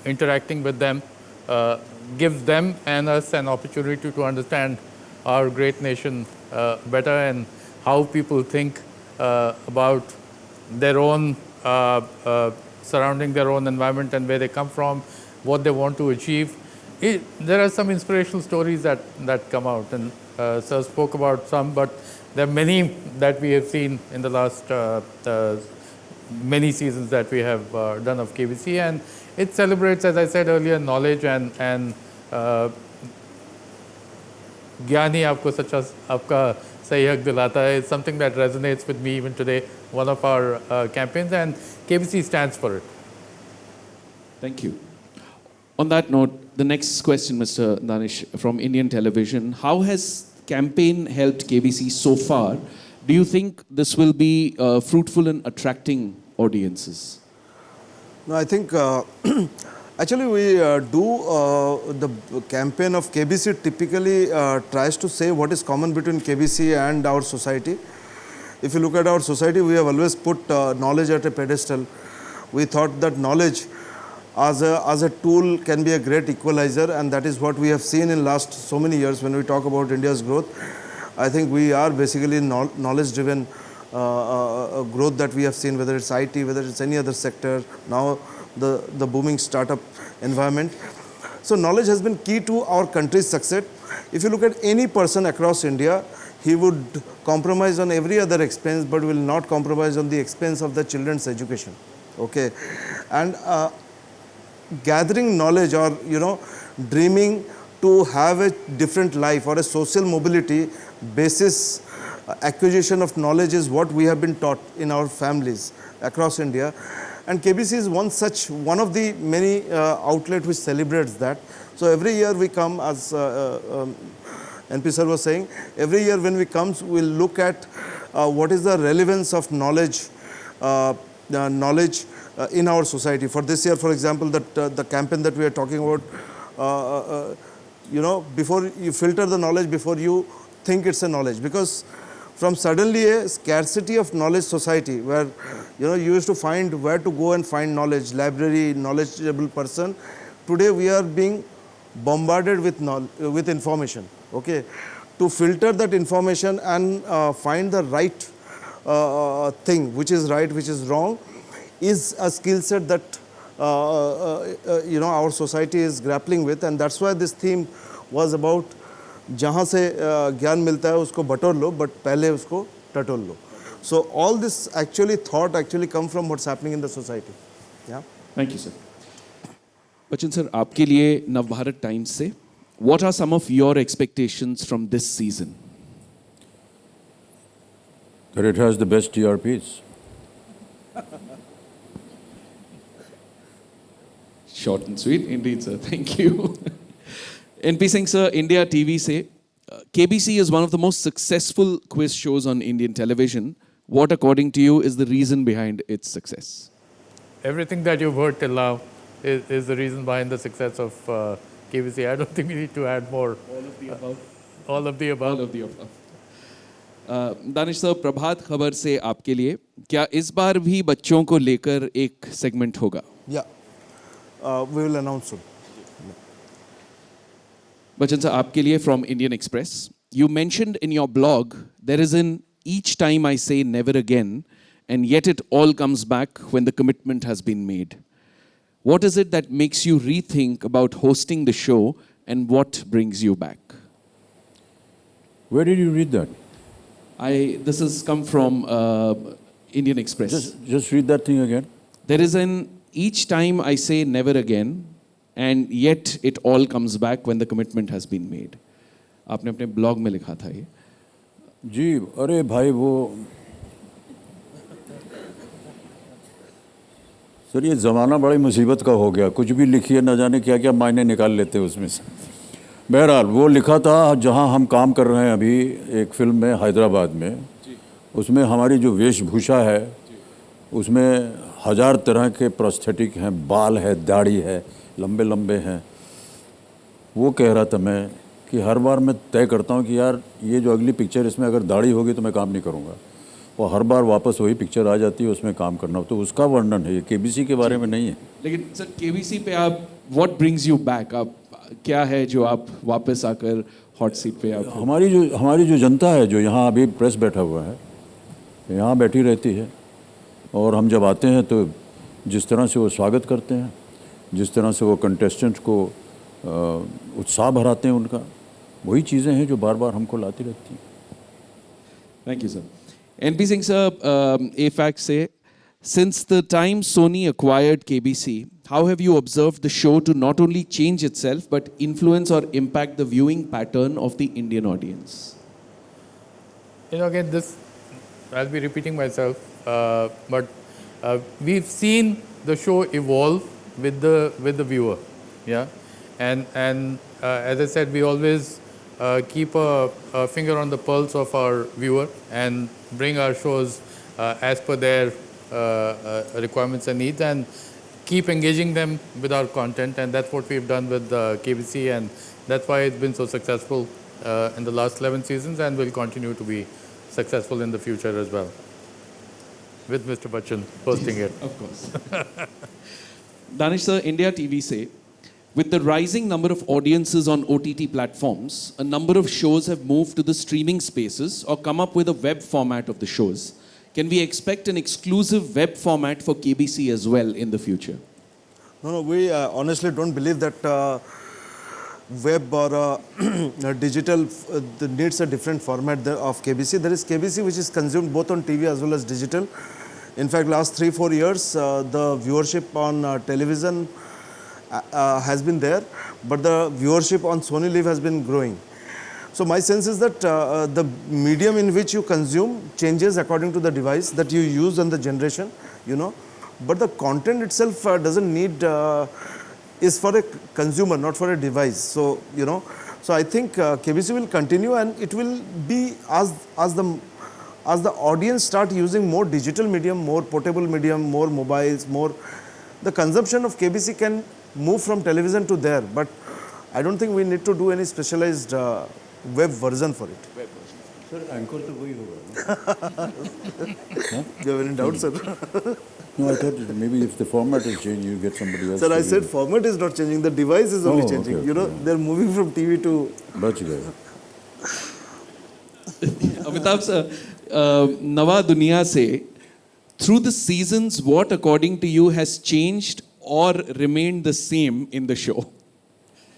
interacting with them gives them and us an opportunity to understand our great nation better and how people think about their own surrounding their own environment and where they come from, what they want to achieve. There are some inspirational stories that come out, and Sir spoke about some, but there are many that we have seen in the last many seasons that we have done of KBC, and it celebrates, as I said earlier, knowledge and ज्ञान ही आपको सच्चा आपका सही हक दिलाता है. It's something that resonates with me even today. One of our campaigns, and KBC stands for it. Thank you. On that note, the next question, Mr. Danish, from Indian television. How has campaign helped KBC so far? Do you think this will be fruitful in attracting audiences? No, I think actually we do the campaign of KBC typically tries to say what is common between KBC and our society. If you look at our society, we have always put knowledge at a pedestal. We thought that knowledge as a tool can be a great equalizer, and that is what we have seen in last so many years when we talk about India's growth. I think we are basically knowledge driven growth that we have seen, whether it's IT, whether it's any other sector, now the booming startup environment. So knowledge has been key to our country's success. If you look at any person across India, he would compromise on every other expense, but will not compromise on the expense of the children's education. Okay, and gathering knowledge, or dreaming to have a different life or a social mobility basis acquisition of knowledge is what we have been taught in our families across India. And KBC is one of the many outlets which celebrates that. So every year we come, as NP sir was saying, every year when we come, we'll look at what is the relevance of knowledge in our society. For this year, for example, the campaign that we are talking about, before you filter the knowledge, before you think it's a knowledge, because from suddenly a scarcity of knowledge society where you used to find where to go and find knowledge, library, knowledgeable person, today we are being bombarded with information. Okay, to filter that information and find the right thing, which is right, which is wrong, is a skill set that our society is grappling with. And that's why this theme was about जहाँ से ज्ञान मिलता है उसको बटोर लो, but पहले उसको टटोल लो. So all this actually come from what's happening in the society. Yeah. Thank you, sir. Bachchan sir, आपके लिए नवभारत टाइम्स से, what are some of your expectations from this season? That it has the best TRPs. Short and sweet, indeed, sir. Thank you. NP Singh sir, India TV say, KBC is one of the most successful quiz shows on Indian television. What, according to you, is the reason behind its success? Everything that you've heard till now is the reason behind the success of KBC. I don't think we need to add more. All of the above. All of the above. All of the above. Danish sir, Prabhat Khabar से आपके लिए, क्या इस बार भी बच्चों को लेकर एक सेगमेंट होगा? Yeah, we will announce soon. Bachchan sir, आपके लिए from Indian Express. You mentioned in your blog, there is an each time I say never again, and yet it all comes back when the commitment has been made. What is it that makes you rethink about hosting the show, and what brings you back? Where did you read that? This has come from Indian Express. Just read that thing again. There is an each time I say never again, and yet it all comes back when the commitment has been made. आपने अपने blog में लिखा था ये. जी, अरे भाई वो sir ये ज़माना बड़ी मुसीबत का हो गया. कुछ भी लिखिए, न जाने क्या क्या मायने निकाल लेते उसमें से. बहरहाल वो लिखा था जहाँ हम काम कर रहे हैं अभी एक फिल्म में हैदराबाद में. उसमें हमारी जो वेशभूषा है उसमें 1000 तरह के प्रोस्थेटिक हैं, बाल है, दाढ़ी है, लंबे लंबे हैं. वो कह रहा था मैं कि हर बार मैं तय करता हूँ कि यार ये जो अगली पिक्चर इसमें अगर दाढ़ी होगी तो मैं काम नहीं करूँगा. वो हर बार वापस वही पिक्चर आ जाती है, उसमें काम करना. तो उसका वर्णन है, ये केबीसी के बारे में नहीं है. लेकिन सर केबीसी पे आप व्हाट ब्रिंग्स यू बैक, आप क्या है जो आप वापस आकर हॉट सीट पे आप हमारी जो जनता है, जो यहाँ अभी प्रेस बैठा हुआ है, यहाँ बैठी रहती है, और हम जब आते हैं तो जिस तरह से वो स्वागत करते हैं, जिस तरह से वो कंटेस्टेंट को उत्साह भराते हैं उनका, वही चीज़ें हैं जो बार बार हमको लाती रहती हैं. Thank you, sir. NP Singh, sir, AFAC say, since the time Sony acquired KBC, how have you observed the show to not only change itself but influence or impact the viewing pattern of the Indian audience? Again, this, I'll be repeating myself, but we've seen the show evolve with the viewer, yeah, and as I said, we always keep a finger on the pulse of our viewer and bring our shows as per their requirements and needs, and keep engaging them with our content, and that's what we've done with KBC, and that's why it's been so successful in the last 11 seasons, and will continue to be successful in the future as well, with Mr. Bachchan hosting it. Of course. Danish sir, India TV say, with the rising number of audiences on OTT platforms, a number of shows have moved to the streaming spaces or come up with a web format of the shows. Can we expect an exclusive web format for KBC as well in the future? No, we honestly don't believe that web or digital needs a different format of KBC. There is KBC which is consumed both on TV as well as digital. In fact, last 3-4 years, the viewership on television has been there, but the viewership on Sony Live has been growing. So my sense is that the medium in which you consume changes according to the device that you use and the generation, you know, but the content itself doesn't need, is for a consumer, not for a device. So, you know, so I think KBC will continue, and it will be as the audience start using more digital medium, more portable medium, more mobiles, more, the consumption of KBC can move from television to there, but I don't think we need to do any specialized web version for it. Sir, anchor तो वही होगा. You have any doubt, sir? No, I thought maybe if the format is changed, you get somebody else. Sir, I to said do it. format is not changing, the device is only Oh, changing. okay, You know, okay. they're moving from TV to... बच गए. Amitabh sir, Nawa Duniya say, through the seasons, what according to you has changed or remained the same in the show?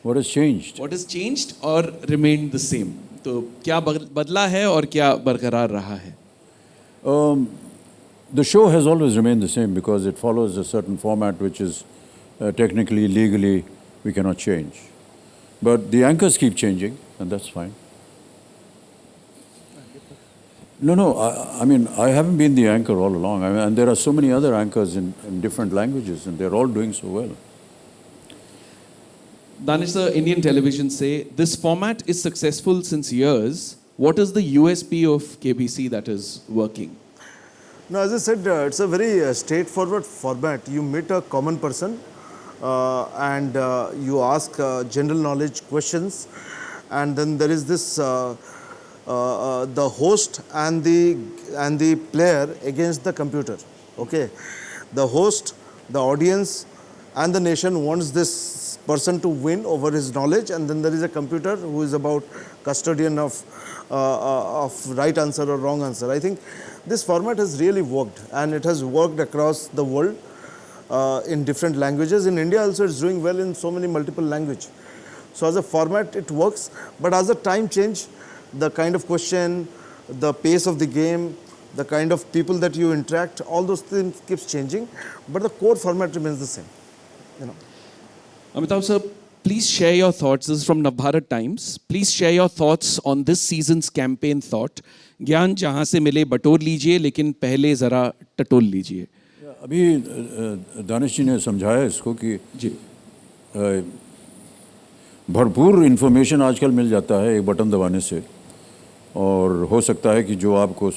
What has changed? What has changed or remained the same? तो क्या बदला है और क्या बरकरार रहा है? The show has always remained the same because it follows a certain format which is technically, legally, we cannot change. But the anchors keep changing, and that's fine. No, I mean, I haven't been the anchor all along. I mean, and there are so many other anchors in different languages, and they're all doing so well. Danish sir, Indian television say, this format is successful since years. What is the USP of KBC that is working? No, as I said, it's a very straightforward format. You meet a common person and you ask general knowledge questions, and then there is this the host and the player against the computer. Okay, the host, the audience, and the nation wants this person to win over his knowledge, and then there is a computer who is about custodian of right answer or wrong answer. I think this format has really worked, and it has worked across the world in different languages. In India also it's doing well in so many multiple languages. So as a format it works, but as the time change, the kind of question, the pace of the game, the kind of people that you interact, all those things keeps changing, but the core format remains the same. You know. Amitabh sir, please share your thoughts. This is from Navbharat Times. Please share your thoughts on this season's campaign thought. ज्ञान जहाँ से मिले बटोर लीजिए, लेकिन पहले ज़रा टटोल लीजिए. अभी दानिश जी ने समझाया इसको कि जी भरपूर इन्फॉर्मेशन आजकल मिल जाता है एक बटन दबाने से, और हो सकता है कि जो आपको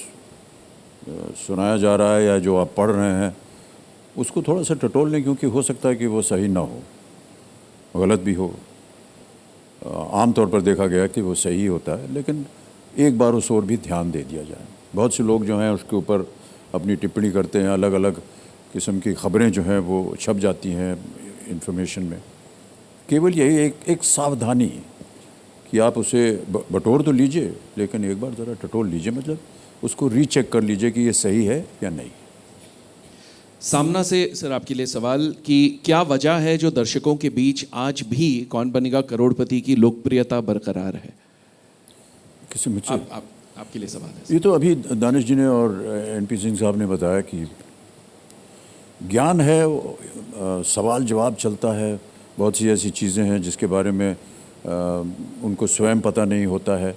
सुनाया जा रहा है या जो आप पढ़ रहे हैं उसको थोड़ा सा टटोल लें, क्योंकि हो सकता है कि वो सही ना हो, गलत भी हो. आमतौर पर देखा गया कि वो सही होता है, लेकिन एक बार उस ओर भी ध्यान दे दिया जाए. बहुत से लोग जो हैं उसके ऊपर अपनी टिप्पणी करते हैं, अलग अलग किस्म की ख़बरें जो हैं वो छप जाती हैं इंफॉर्मेशन में। केवल यही एक सावधानी कि आप उसे बटोर तो लीजिए, लेकिन एक बार ज़रा टटोल लीजिए, मतलब उसको रीचेक कर लीजिए कि ये सही है या नहीं। सामना से सर आपके लिए सवाल कि क्या वजह है जो दर्शकों के बीच आज भी कौन बनेगा करोड़पति की लोकप्रियता बरकरार है? किसी मुझसे आपके लिए सवाल है। ये तो अभी दानिश जी ने और एनपी सिंह साहब ने बताया कि ज्ञान है, सवाल जवाब चलता है, बहुत सी ऐसी चीज़ें हैं जिसके बारे में उनको स्वयं पता नहीं होता है।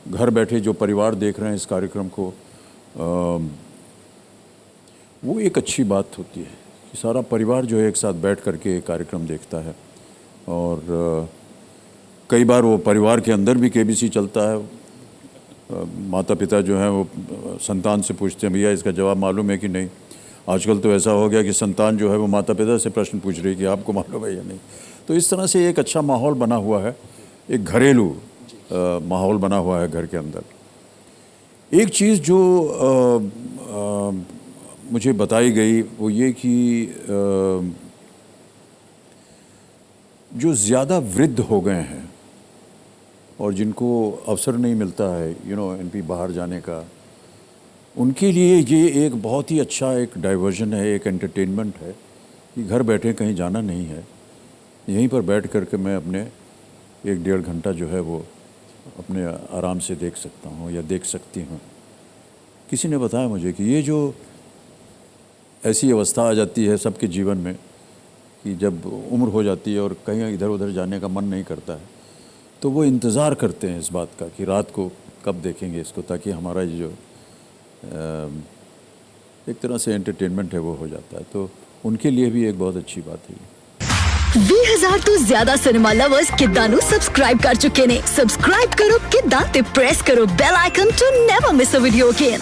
घर बैठे जो परिवार देख रहे हैं इस कार्यक्रम को, वो एक अच्छी बात होती है कि सारा परिवार जो है एक साथ बैठ करके एक कार्यक्रम देखता है। और कई बार वो परिवार के अंदर भी केबीसी चलता है। माता पिता जो हैं वो संतान से पूछते हैं, भैया इसका जवाब मालूम है कि नहीं। आजकल तो ऐसा हो गया कि संतान जो है वो माता पिता से प्रश्न पूछ रही है कि आपको मालूम है या नहीं। तो इस तरह से एक अच्छा माहौल बना हुआ है, एक घरेलू माहौल बना हुआ है घर के अंदर। एक चीज़ जो मुझे बताई गई वो ये कि जो ज़्यादा वृद्ध हो गए हैं और जिनको अवसर नहीं मिलता है एनपी बाहर जाने का, उनके लिए ये एक बहुत ही अच्छा एक डाइवर्जन है, एक एंटरटेनमेंट है कि घर बैठे कहीं जाना नहीं है, यहीं पर बैठ कर के मैं अपने 1-1.5 घंटा जो है वो अपने आराम से देख सकता हूँ या देख सकती हूँ। किसी ने बताया मुझे कि ये जो ऐसी अवस्था आ जाती है सबके जीवन में कि जब उम्र हो जाती है और कहीं इधर उधर जाने का मन नहीं करता है, तो वो इंतज़ार करते हैं इस बात का कि रात को कब देखेंगे इसको, ताकि हमारा ये जो एक तरह से एंटरटेनमेंट है वो हो जाता है। तो उनके लिए भी एक बहुत अच्छी बात है। 20,000 ਤੋਂ ਜ਼ਿਆਦਾ ਸਿਨੇਮਾ ਲਵਰਸ ਕਿੱਦਾਂ ਨੂੰ ਸਬਸਕ੍ਰਾਈਬ ਕਰ ਚੁੱਕੇ ਨੇ। ਸਬਸਕ੍ਰਾਈਬ ਕਰੋ ਕਿੱਦਾਂ ਤੇ ਪ੍ਰੈਸ ਕਰੋ bell icon to never miss a video again.